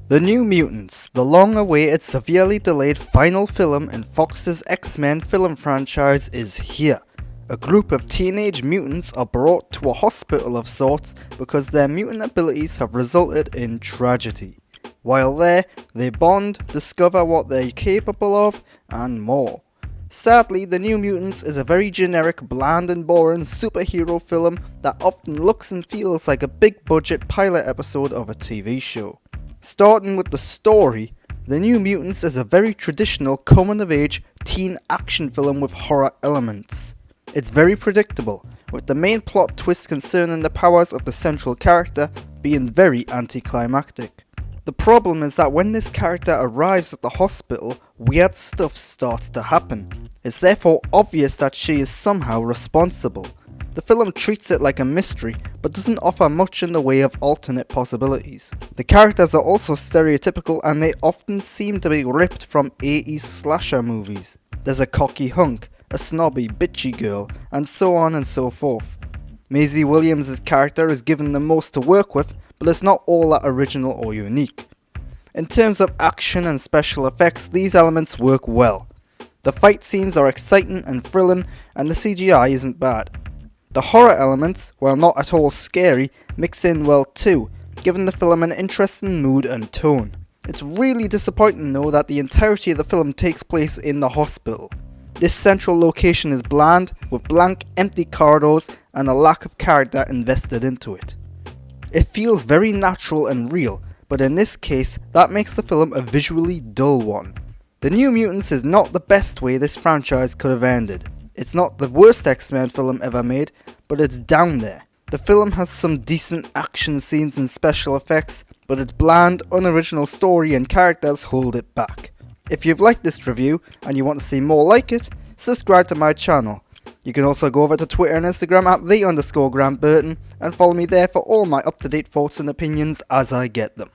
The New Mutants, the long-awaited, severely delayed final film in Fox's X-Men film franchise, is here. A group of teenage mutants are brought to a hospital of sorts because their mutant abilities have resulted in tragedy. While there, they bond, discover what they're capable of, and more. Sadly, The New Mutants is a very generic, bland and boring superhero film that often looks and feels like a big-budget pilot episode of a TV show. Starting with the story, The New Mutants is a very traditional coming-of-age teen action film with horror elements. It's very predictable, with the main plot twist concerning the powers of the central character being very anticlimactic. The problem is that when this character arrives at the hospital, weird stuff starts to happen. It's therefore obvious that she is somehow responsible. The film treats it like a mystery, but doesn't offer much in the way of alternate possibilities. The characters are also stereotypical and they often seem to be ripped from 80s slasher movies. There's a cocky hunk, a snobby, bitchy girl, and so on and so forth. Maisie Williams' character is given the most to work with, but it's not all that original or unique. In terms of action and special effects, these elements work well. The fight scenes are exciting and thrilling, and the CGI isn't bad. The horror elements, while not at all scary, mix in well too, giving the film an interesting mood and tone. It's really disappointing though that the entirety of the film takes place in the hospital. This central location is bland, with blank, empty corridors and a lack of character invested into it. It feels very natural and real, but in this case, that makes the film a visually dull one. The New Mutants is not the best way this franchise could have ended. It's not the worst X-Men film ever made, but it's down there. The film has some decent action scenes and special effects, but its bland, unoriginal story and characters hold it back. If you've liked this review and you want to see more like it, subscribe to my channel. You can also go over to Twitter and Instagram at @the_Grant Burton and follow me there for all my up-to-date thoughts and opinions as I get them.